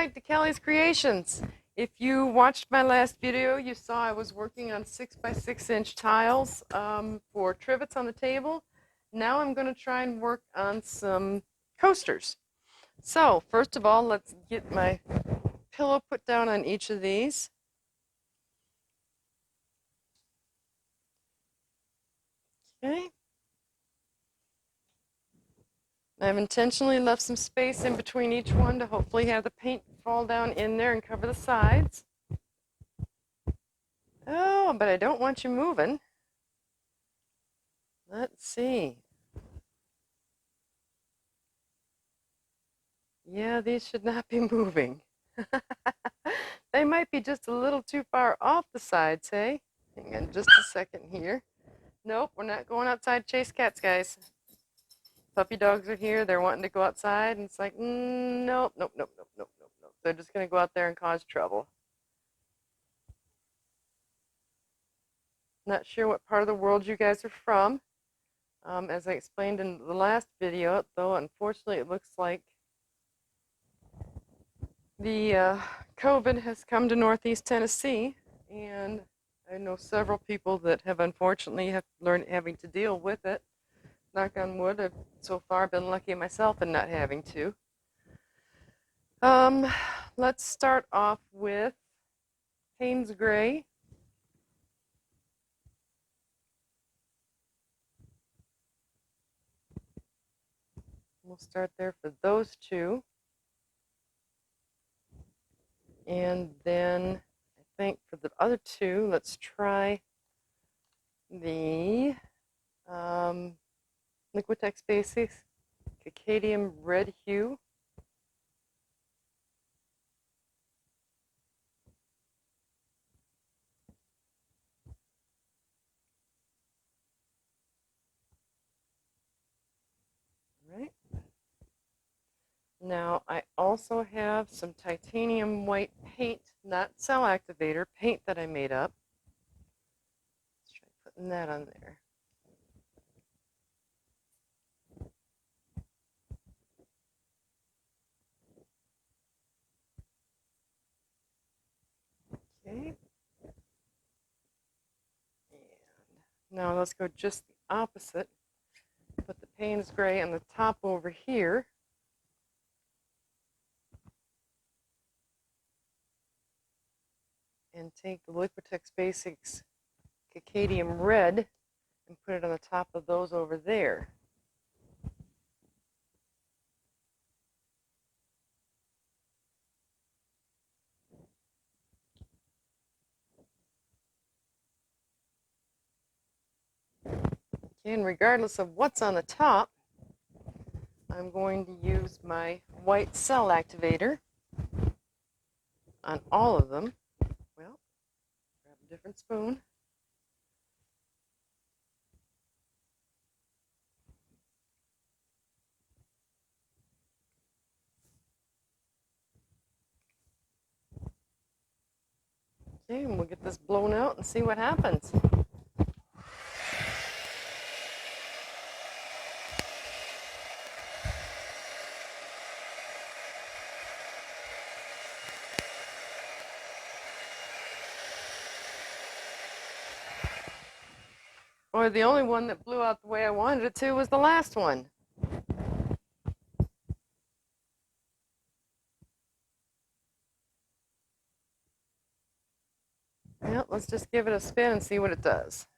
back to Kelly's Creations. If you watched my last video, you saw I was working on 6x6 inch tiles for trivets on the table. Now I'm going to try and work on some coasters. So first of all, let's get my pillow put down on each of these. Okay. I've intentionally left some space in between each one to hopefully have the paint fall down in there and cover the sides. Oh, but I don't want you moving. Let's see. Yeah, these should not be moving. They might be just a little too far off the sides, hey? Hang on just a second here. Nope, we're not going outside to chase cats, guys. Puppy dogs are here. They're wanting to go outside, and it's like, nope, nope, nope, nope, nope, nope, nope. They're just going to go out there and cause trouble. Not sure what part of the world you guys are from. As I explained in the last video, though, unfortunately, it looks like the COVID has come to Northeast Tennessee, and I know several people that have unfortunately having to deal with it. Knock on wood, I've so far been lucky myself in not having to. Let's start off with Payne's Gray. We'll start there for those two. And then I think for the other two, let's try the Liquitex Basics Cacadium Red Hue. Right. Now I also have some titanium white paint, not cell activator, paint that I made up. Let's try putting that on there. Okay. And now let's go just the opposite. Put the Payne's Gray on the top over here. And take the Liquitex Basics Cacadium Red and put it on the top of those over there. Okay, and regardless of what's on the top, I'm going to use my white cell activator on all of them. Well, grab a different spoon. Okay, and we'll get this blown out and see what happens. Or the only one that blew out the way I wanted it to was the last one. Well, let's just give it a spin and see what it does.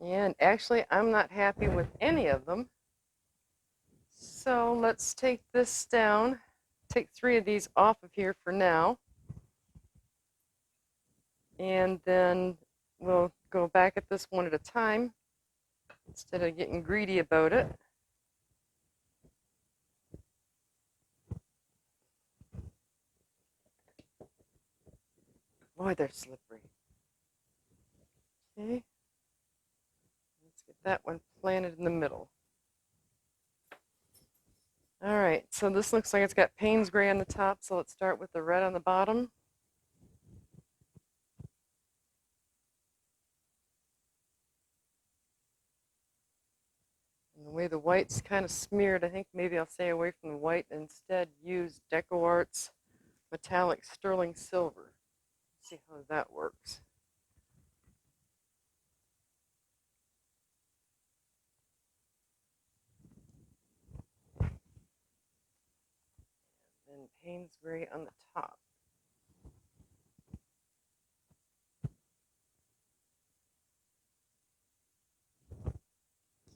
And actually, I'm not happy with any of them. So let's take this down, take 3 of these off of here for now. And then we'll go back at this one at a time instead of getting greedy about it. Boy, they're slippery. Okay. Let's get that one planted in the middle. All right, so this looks like it's got Payne's Gray on the top, so let's start with the red on the bottom. way the white's kind of smeared, I think maybe I'll stay away from the white and instead use DecoArt's metallic sterling silver. See how that works. And Payne's Gray on the top.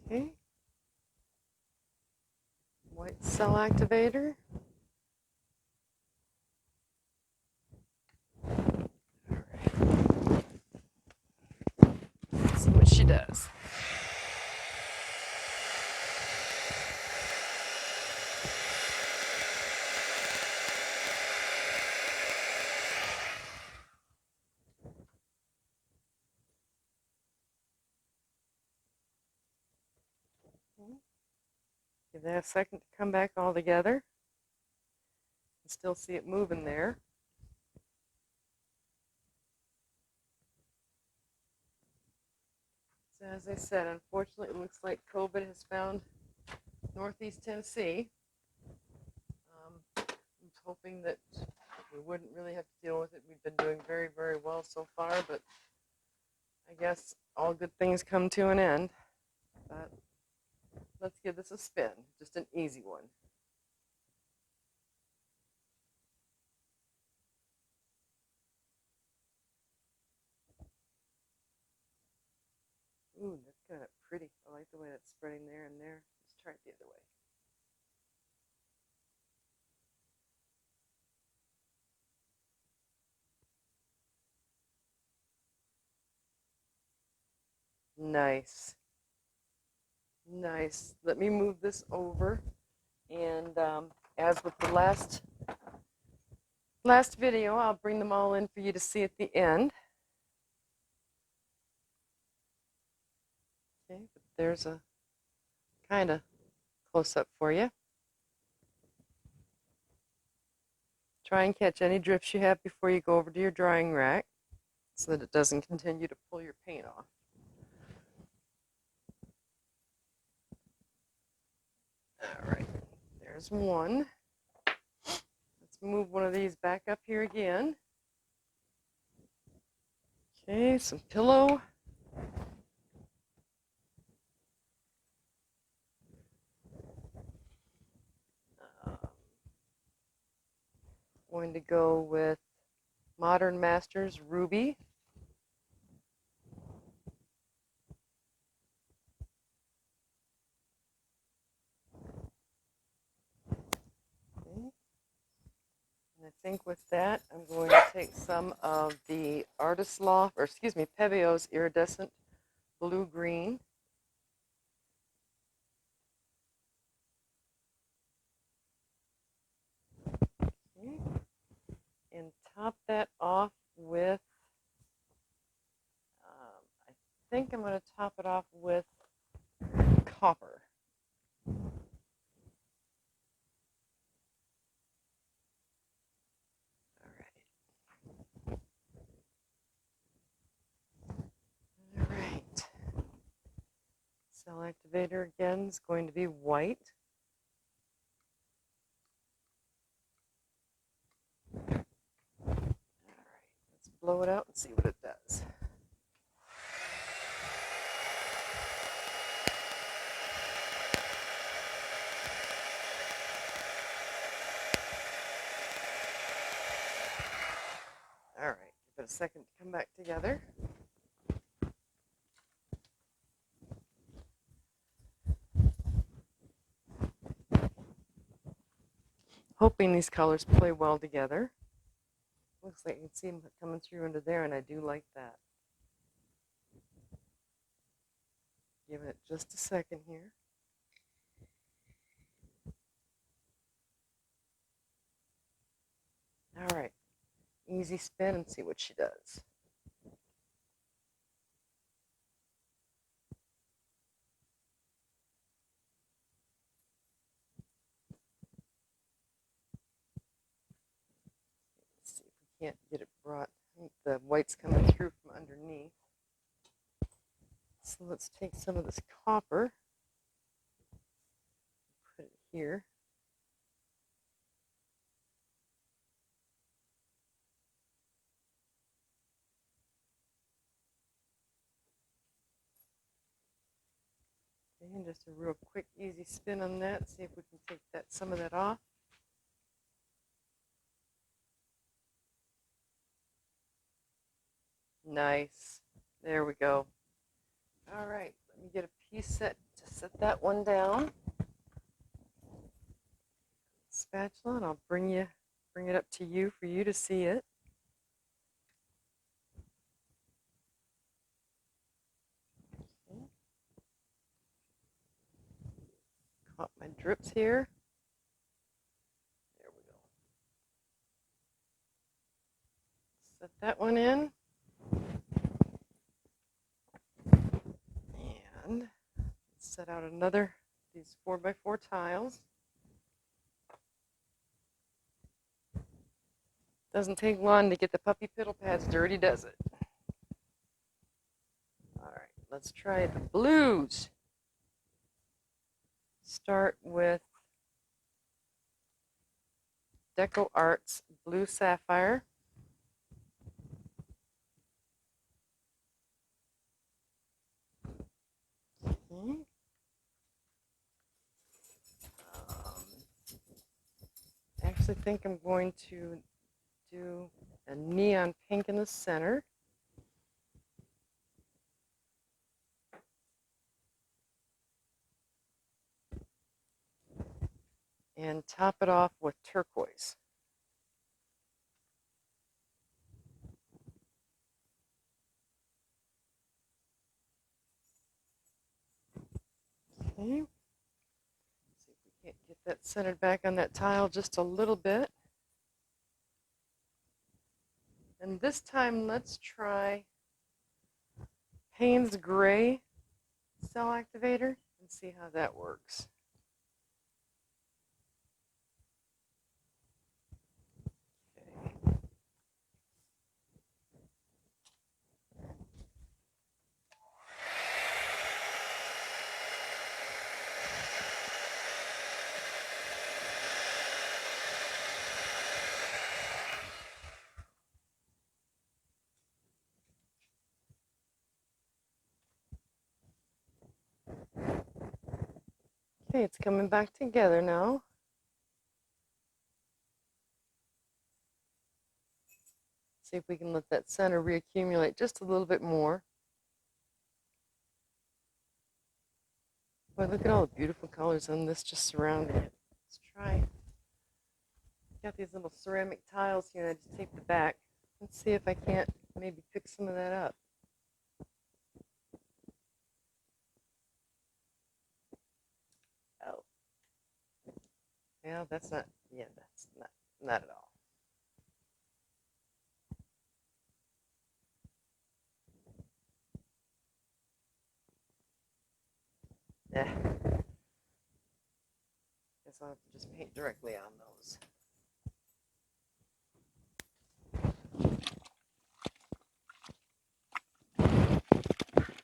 Okay. White cell activator. All right. Let's see what she does. Give that a second to come back all together. You can still see it moving there. So as I said, unfortunately, it looks like COVID has found Northeast Tennessee. I was hoping that we wouldn't really have to deal with it. We've been doing very, very well so far, but I guess all good things come to an end. But let's give this a spin, just an easy one. Ooh, that's kind of pretty. I like the way that's spreading there and there. Let's try it the other way. Nice. Nice. Let me move this over. And as with the last video, I'll bring them all in for you to see at the end. Okay, but there's a kind of close-up for you. Try and catch any drifts you have before you go over to your drying rack so that it doesn't continue to pull your paint off. All right, there's one. Let's move one of these back up here again. Okay, some pillow. Going to go with Modern Masters Ruby. Okay. And I think with that, I'm going to take some of the Artist Loft, or excuse me, Pebio's Iridescent Blue-Green. Okay. And top that off with, I think I'm going to top it off with copper. All right. Cell activator again is going to be white. All right, let's blow it out and see what it does. All right, give it a second to come back together. Hoping these colors play well together. Looks like you can see them coming through into there, and I do like that. Give it just a second here. All right, easy spin and see what she does. Let's see if we can't get it brought. I think the white's coming through from underneath. So let's take some of this copper. here. And just a real quick, easy spin on that. See if we can take some of that off. Nice. There we go. All right, let me get a piece set to set that one down. Spatula, and I'll bring it up to you for you to see it. Okay. Caught my drips here. There we go. Set that one in. And set out another, these 4x4 tiles. Doesn't take long to get the puppy piddle pads dirty, does it? All right, let's try the blues. Start with Deco Arts Blue Sapphire. Okay. I actually think I'm going to do a neon pink in the center. And top it off with turquoise. Okay. See if we can't get that centered back on that tile just a little bit. And this time, let's try Payne's Gray cell activator and see how that works. Okay. Okay, it's coming back together now. See if we can let that center reaccumulate just a little bit more. Boy, look at all the beautiful colors on this just surrounding it. Let's try. Got these little ceramic tiles here, and I just taped the back. Let's see if I can't maybe pick some of that up. Oh. Yeah, that's not at all. Yeah. Guess I'll have to just paint directly on those.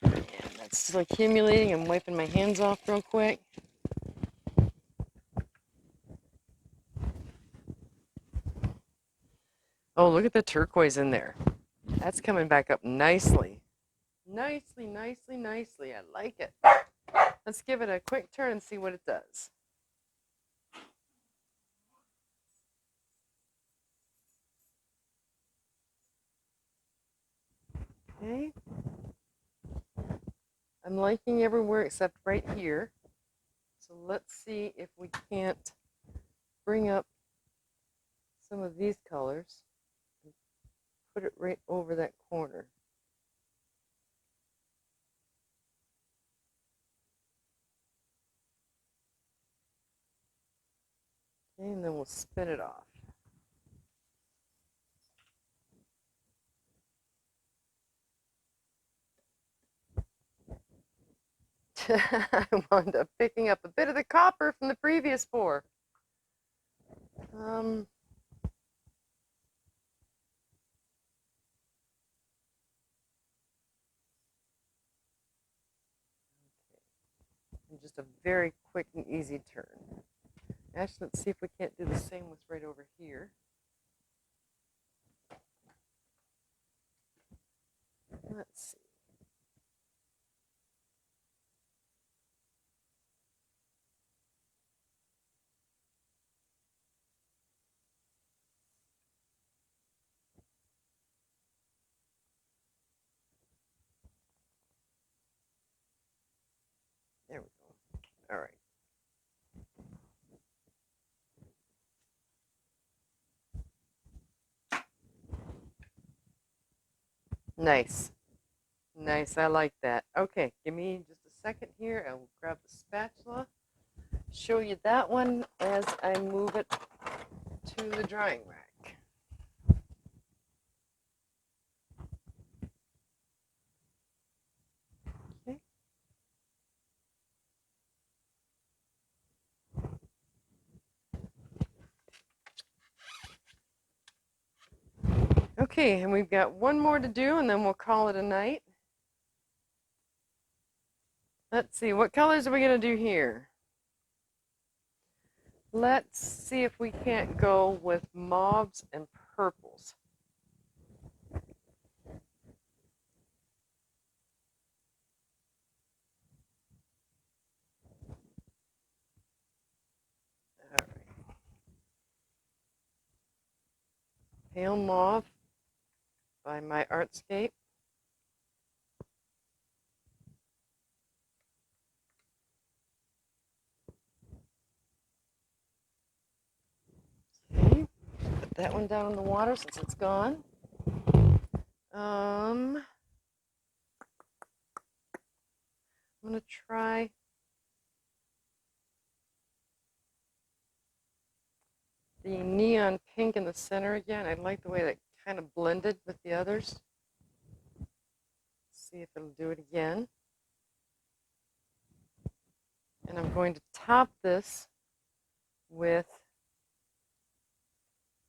And that's still accumulating. I'm wiping my hands off real quick. Oh, look at the turquoise in there. That's coming back up nicely. Nicely, nicely, nicely. I like it. Let's give it a quick turn and see what it does. Okay. I'm liking everywhere except right here. So let's see if we can't bring up some of these colors and put it right over that corner. Okay, and then we'll spin it off. I wound up picking up a bit of the copper from the previous pour. Okay. And just a very quick and easy turn. Actually, let's see if we can't do the same with right over here. Let's see. There we go. All right. Nice. Nice. I like that. Okay, give me just a second here. I will grab the spatula, show you that one as I move it to the drying rack. Okay. Okay, and we've got one more to do, and then we'll call it a night. Let's see, what colors are we going to do here? Let's see if we can't go with mauves and purples. All right. Pale Mauve by My Artscape. Okay, put that one down in the water since it's gone. I'm going to try the neon pink in the center again. I like the way that kind of blended with the others. See if it'll do it again. And I'm going to top this with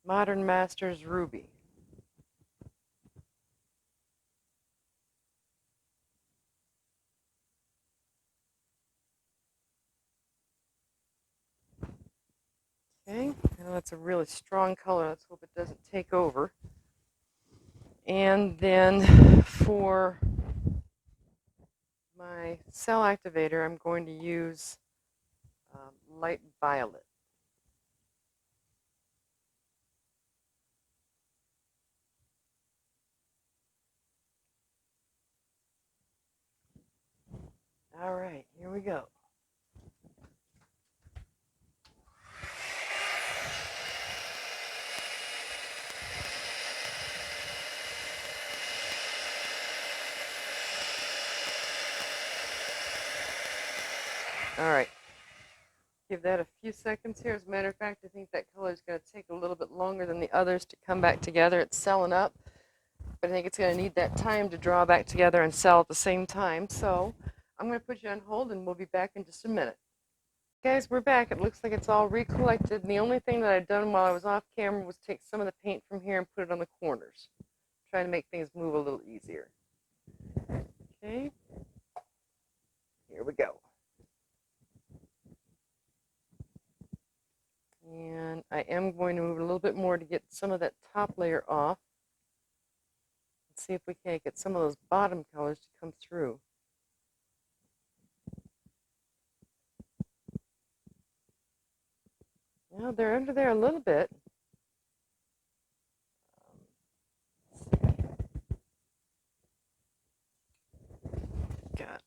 Modern Masters Ruby. Okay, I know that's a really strong color. Let's hope it doesn't take over. And then for my cell activator, I'm going to use light violet. All right, here we go. All right, give that a few seconds here. As a matter of fact, I think that color is going to take a little bit longer than the others to come back together. It's selling up, but I think it's going to need that time to draw back together and sell at the same time. So I'm going to put you on hold, and we'll be back in just a minute. Guys, we're back. It looks like it's all recollected. And the only thing that I'd done while I was off camera was take some of the paint from here and put it on the corners, trying to make things move a little easier. Okay, here we go. And I am going to move a little bit more to get some of that top layer off. Let's see if we can't get some of those bottom colors to come through. Now they're under there a little bit. Got,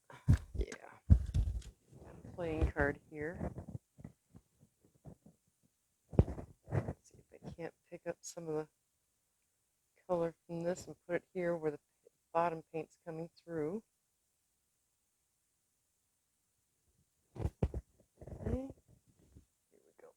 yeah, got a playing card here. Let's see if I can't pick up some of the color from this and put it here where the bottom paint's coming through. Okay. Here we go.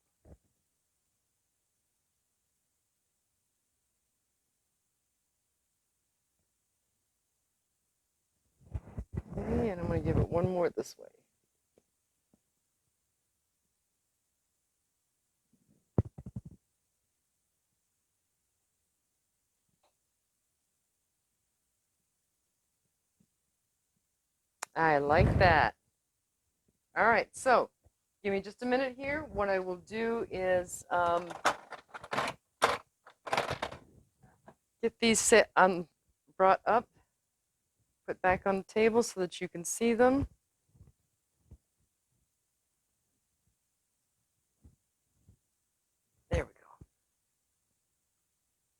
Okay, and I'm going to give it one more this way. I like that. All right, so Give me just a minute here. What I will do is get these brought up, put back on the table so that you can see them. There we go.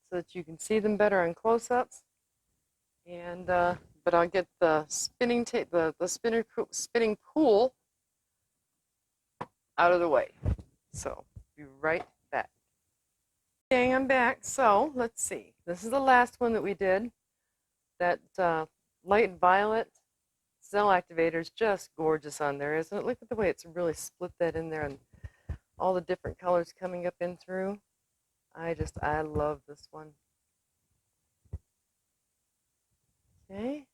So that you can see them better on close-ups. And but I'll get the spinning spinning pool out of the way. So be right back. Okay, I'm back. So let's see. This is the last one that we did. That light violet cell activator is just gorgeous on there, isn't it? Look at the way it's really split that in there and all the different colors coming up in through. I love this one. Okay,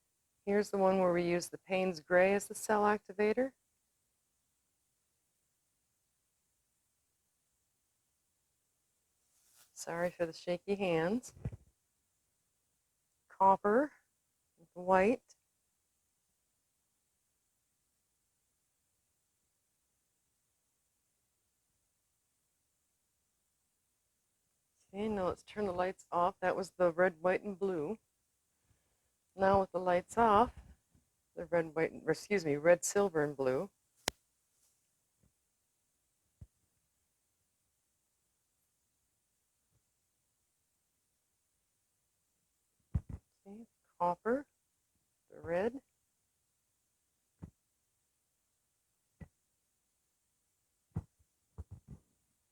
here's the one where we use the Payne's Gray as the cell activator. Sorry for the shaky hands. Copper, white. Okay, now let's turn the lights off. That was the red, white, and blue. Now with the lights off, the red, white, excuse me, red, silver, and blue. Okay, copper, the red.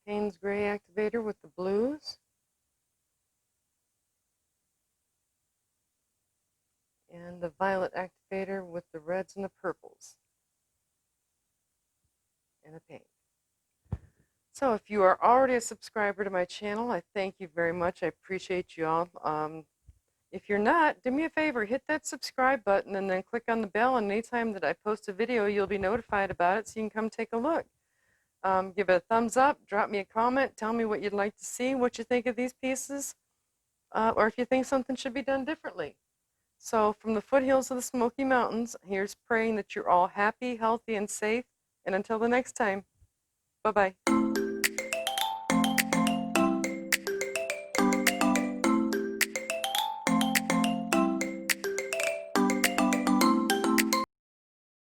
Payne's Gray activator with the blues. And the violet activator with the reds and the purples. And a pink. So if you are already a subscriber to my channel, I thank you very much. I appreciate you all. If you're not, do me a favor, hit that subscribe button and then click on the bell, and anytime that I post a video, you'll be notified about it so you can come take a look. Give it a thumbs up, drop me a comment, tell me what you'd like to see, what you think of these pieces, or if you think something should be done differently. So from the foothills of the Smoky Mountains, here's praying that you're all happy, healthy, and safe. And until the next time, bye-bye.